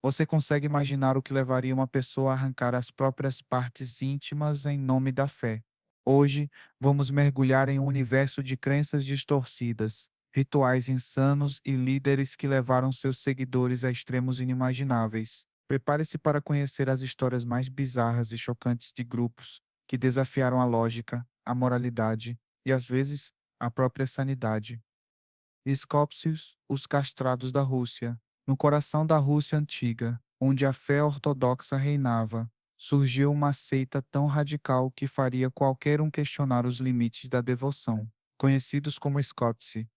Você consegue imaginar o que levaria uma pessoa a arrancar as próprias partes íntimas em nome da fé? Hoje, vamos mergulhar em um universo de crenças distorcidas, rituais insanos e líderes que levaram seus seguidores a extremos inimagináveis. Prepare-se para conhecer as histórias mais bizarras e chocantes de grupos que desafiaram a lógica, a moralidade e, às vezes, a própria sanidade. Skopsius, os castrados da Rússia. No coração da Rússia antiga, onde a fé ortodoxa reinava, surgiu uma seita tão radical que faria qualquer um questionar os limites da devoção. Conhecidos como Skopsi,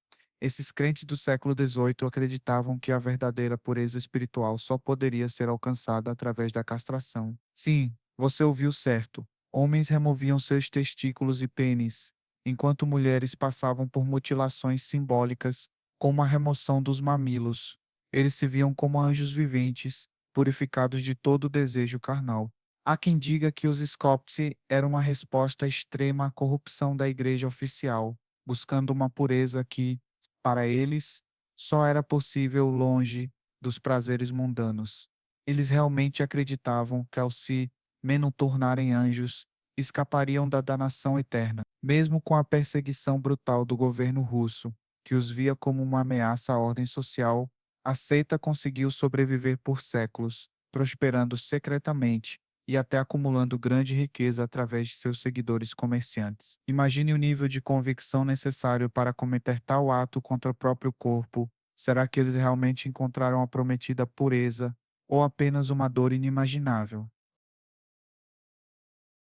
esses crentes do século XVIII acreditavam que a verdadeira pureza espiritual só poderia ser alcançada através da castração. Sim, você ouviu certo. Homens removiam seus testículos e pênis, enquanto mulheres passavam por mutilações simbólicas, como a remoção dos mamilos. Eles se viam como anjos viventes, purificados de todo o desejo carnal. Há quem diga que os Scopsi eram uma resposta extrema à corrupção da igreja oficial, buscando uma pureza que, para eles, só era possível longe dos prazeres mundanos. Eles realmente acreditavam que, ao se tornarem anjos, escapariam da danação eterna, mesmo com a perseguição brutal do governo russo, que os via como uma ameaça à ordem social. A seita conseguiu sobreviver por séculos, prosperando secretamente e até acumulando grande riqueza através de seus seguidores comerciantes. Imagine o nível de convicção necessário para cometer tal ato contra o próprio corpo. Será que eles realmente encontraram a prometida pureza ou apenas uma dor inimaginável?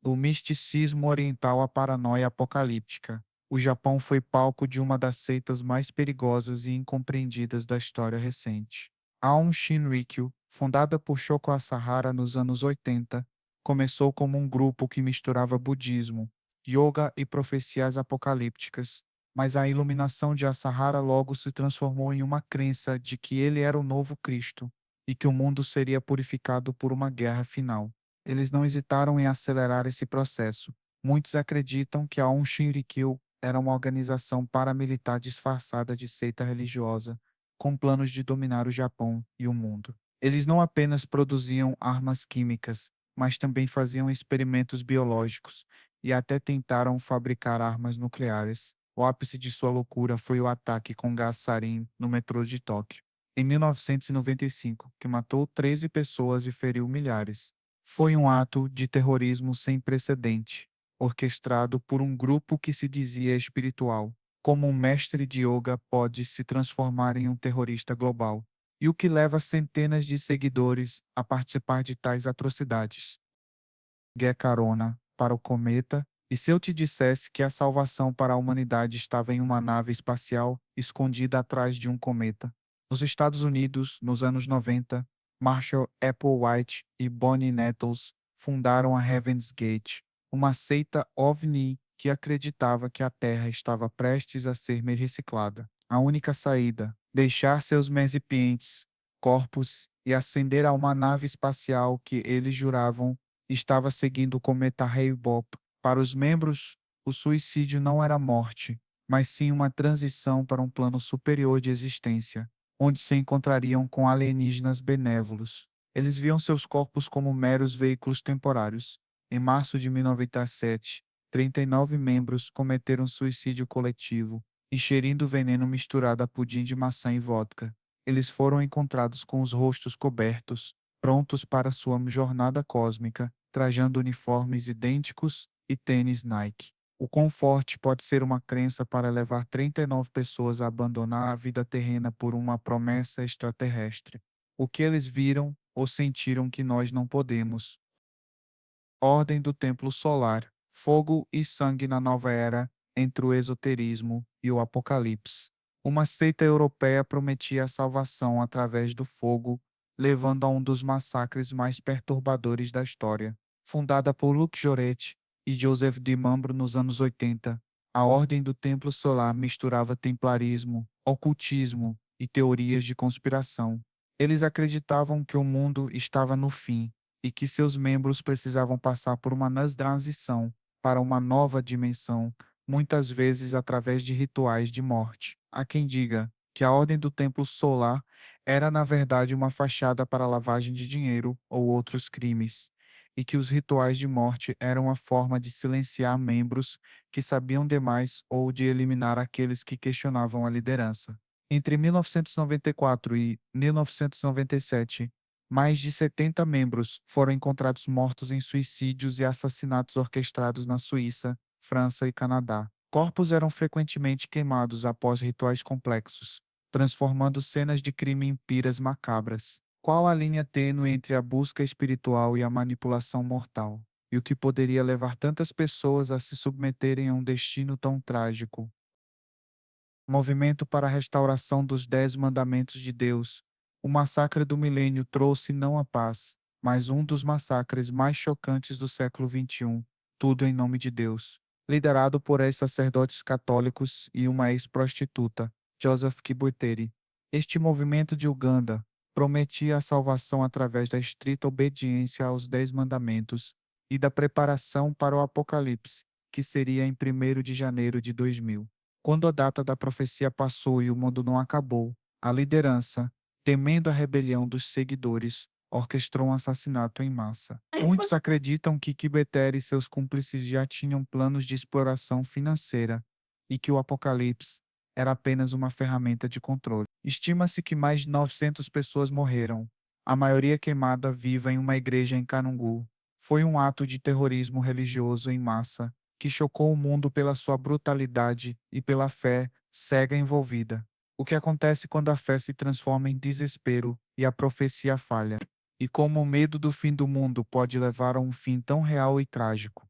Do misticismo oriental à paranoia apocalíptica, o Japão foi palco de uma das seitas mais perigosas e incompreendidas da história recente. Aum Shinrikyo, fundada por Shoko Asahara nos anos 80, começou como um grupo que misturava budismo, yoga e profecias apocalípticas, mas a iluminação de Asahara logo se transformou em uma crença de que ele era o novo Cristo e que o mundo seria purificado por uma guerra final. Eles não hesitaram em acelerar esse processo. Muitos acreditam que a Aum Shinrikyo era uma organização paramilitar disfarçada de seita religiosa, com planos de dominar o Japão e o mundo. Eles não apenas produziam armas químicas, mas também faziam experimentos biológicos e até tentaram fabricar armas nucleares. O ápice de sua loucura foi o ataque com gás sarin no metrô de Tóquio, em 1995, que matou 13 pessoas e feriu milhares. Foi um ato de terrorismo sem precedente, orquestrado por um grupo que se dizia espiritual. Como um mestre de yoga pode se transformar em um terrorista global? E o que leva centenas de seguidores a participar de tais atrocidades? Gué carona para o cometa, e se eu te dissesse que a salvação para a humanidade estava em uma nave espacial escondida atrás de um cometa? Nos Estados Unidos, nos anos 90, Marshall Applewhite e Bonnie Nettles fundaram a Heaven's Gate, uma seita OVNI que acreditava que a Terra estava prestes a ser reciclada. A única saída, deixar seus recipientes, corpos e ascender a uma nave espacial que eles juravam estava seguindo o cometa Hale-Bopp. Para os membros, o suicídio não era morte, mas sim uma transição para um plano superior de existência, onde se encontrariam com alienígenas benévolos. Eles viam seus corpos como meros veículos temporários. Em março de 1997, 39 membros cometeram suicídio coletivo, ingerindo veneno misturado a pudim de maçã e vodka. Eles foram encontrados com os rostos cobertos, prontos para sua jornada cósmica, trajando uniformes idênticos e tênis Nike. O quão forte pode ser uma crença para levar 39 pessoas a abandonar a vida terrena por uma promessa extraterrestre? O que eles viram ou sentiram que nós não podemos? Ordem do Templo Solar, fogo e sangue na nova era, entre o esoterismo e o apocalipse. Uma seita europeia prometia a salvação através do fogo, levando a um dos massacres mais perturbadores da história. Fundada por Luc Joret e Joseph de Mambro nos anos 80, a Ordem do Templo Solar misturava templarismo, ocultismo e teorias de conspiração. Eles acreditavam que o mundo estava no fim e que seus membros precisavam passar por uma transição para uma nova dimensão, muitas vezes através de rituais de morte. Há quem diga que a Ordem do Templo Solar era na verdade uma fachada para lavagem de dinheiro ou outros crimes, e que os rituais de morte eram uma forma de silenciar membros que sabiam demais ou de eliminar aqueles que questionavam a liderança. Entre 1994 e 1997, mais de 70 membros foram encontrados mortos em suicídios e assassinatos orquestrados na Suíça, França e Canadá. Corpos eram frequentemente queimados após rituais complexos, transformando cenas de crime em piras macabras. Qual a linha tênue entre a busca espiritual e a manipulação mortal? E o que poderia levar tantas pessoas a se submeterem a um destino tão trágico? Movimento para a restauração dos 10 Mandamentos de Deus. O massacre do milênio trouxe não a paz, mas um dos massacres mais chocantes do século XXI, tudo em nome de Deus. Liderado por ex-sacerdotes católicos e uma ex-prostituta, Joseph Kibweteri. Este movimento de Uganda prometia a salvação através da estrita obediência aos 10 Mandamentos e da preparação para o Apocalipse, que seria em 1º de janeiro de 2000. Quando a data da profecia passou e o mundo não acabou, a liderança, temendo a rebelião dos seguidores, orquestrou um assassinato em massa. Muitos acreditam que Kibwetere e seus cúmplices já tinham planos de exploração financeira e que o Apocalipse era apenas uma ferramenta de controle. Estima-se que mais de 900 pessoas morreram, a maioria queimada viva em uma igreja em Kanungu. Foi um ato de terrorismo religioso em massa que chocou o mundo pela sua brutalidade e pela fé cega envolvida. O que acontece quando a fé se transforma em desespero e a profecia falha? E como o medo do fim do mundo pode levar a um fim tão real e trágico?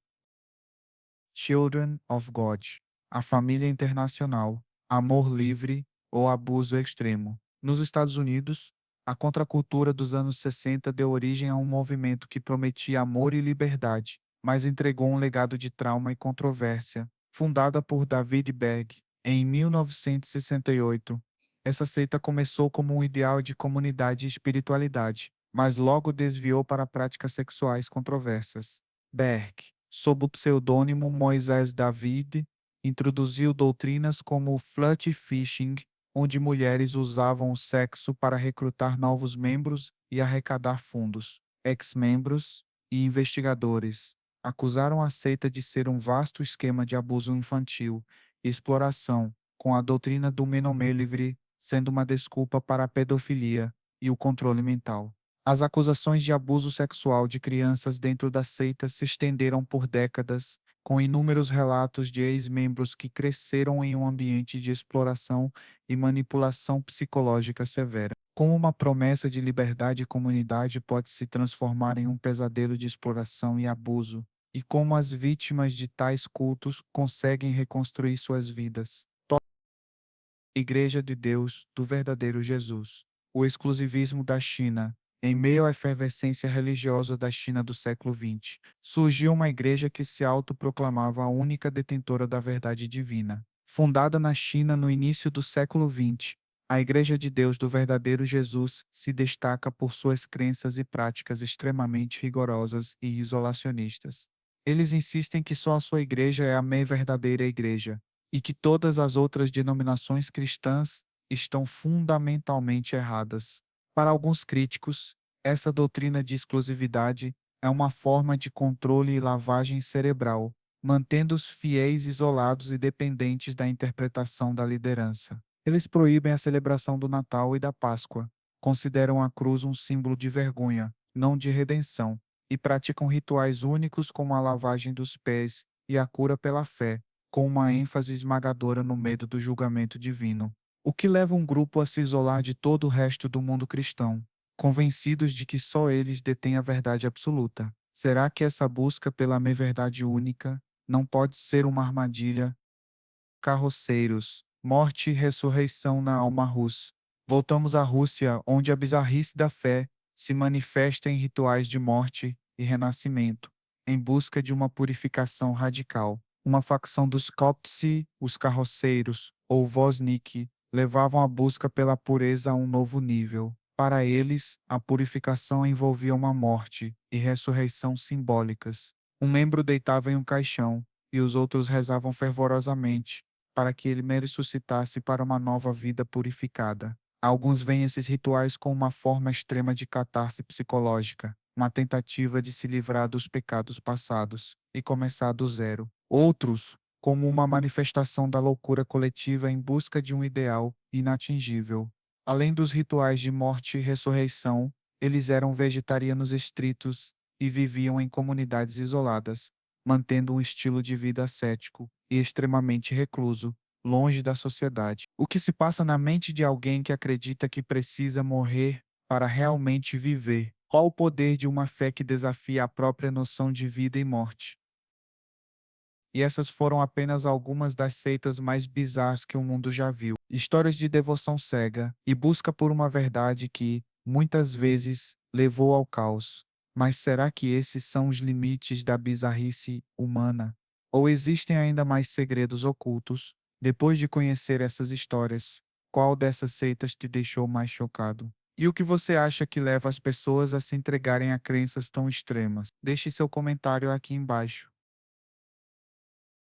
Children of God, a família internacional, amor livre ou abuso extremo. Nos Estados Unidos, a contracultura dos anos 60 deu origem a um movimento que prometia amor e liberdade, mas entregou um legado de trauma e controvérsia. Fundada por David Berg em 1968, essa seita começou como um ideal de comunidade e espiritualidade, mas logo desviou para práticas sexuais controversas. Berg, sob o pseudônimo Moisés David, introduziu doutrinas como o flut fishing, onde mulheres usavam o sexo para recrutar novos membros e arrecadar fundos. Ex-membros e investigadores acusaram a seita de ser um vasto esquema de abuso infantil e exploração, com a doutrina do menomé livre sendo uma desculpa para a pedofilia e o controle mental. As acusações de abuso sexual de crianças dentro da seita se estenderam por décadas, com inúmeros relatos de ex-membros que cresceram em um ambiente de exploração e manipulação psicológica severa. Como uma promessa de liberdade e comunidade pode se transformar em um pesadelo de exploração e abuso, e como as vítimas de tais cultos conseguem reconstruir suas vidas. Igreja de Deus do verdadeiro Jesus. O exclusivismo da China. Em meio à efervescência religiosa da China do século XX, surgiu uma igreja que se autoproclamava a única detentora da verdade divina. Fundada na China no início do século XX, a Igreja de Deus do verdadeiro Jesus se destaca por suas crenças e práticas extremamente rigorosas e isolacionistas. Eles insistem que só a sua igreja é a meia verdadeira igreja, e que todas as outras denominações cristãs estão fundamentalmente erradas. Para alguns críticos, essa doutrina de exclusividade é uma forma de controle e lavagem cerebral, mantendo os fiéis isolados e dependentes da interpretação da liderança. Eles proíbem a celebração do Natal e da Páscoa, consideram a cruz um símbolo de vergonha, não de redenção, e praticam rituais únicos como a lavagem dos pés e a cura pela fé, com uma ênfase esmagadora no medo do julgamento divino, o que leva um grupo a se isolar de todo o resto do mundo cristão, convencidos de que só eles detêm a verdade absoluta. Será que essa busca pela meia-verdade única não pode ser uma armadilha? Carroceiros, morte e ressurreição na alma russa. Voltamos à Rússia, onde a bizarrice da fé se manifesta em rituais de morte e renascimento, em busca de uma purificação radical. Uma facção dos Koptsi, os carroceiros, ou Vosnik, levavam a busca pela pureza a um novo nível. Para eles, a purificação envolvia uma morte e ressurreição simbólicas. Um membro deitava em um caixão, e os outros rezavam fervorosamente, para que ele me ressuscitasse para uma nova vida purificada. Alguns veem esses rituais como uma forma extrema de catarse psicológica, uma tentativa de se livrar dos pecados passados e começar do zero. Outros, como uma manifestação da loucura coletiva em busca de um ideal inatingível. Além dos rituais de morte e ressurreição, eles eram vegetarianos estritos e viviam em comunidades isoladas, mantendo um estilo de vida ascético e extremamente recluso, longe da sociedade. O que se passa na mente de alguém que acredita que precisa morrer para realmente viver? Qual o poder de uma fé que desafia a própria noção de vida e morte? E essas foram apenas algumas das seitas mais bizarras que o mundo já viu. Histórias de devoção cega e busca por uma verdade que, muitas vezes, levou ao caos. Mas será que esses são os limites da bizarrice humana? Ou existem ainda mais segredos ocultos? Depois de conhecer essas histórias, qual dessas seitas te deixou mais chocado? E o que você acha que leva as pessoas a se entregarem a crenças tão extremas? Deixe seu comentário aqui embaixo.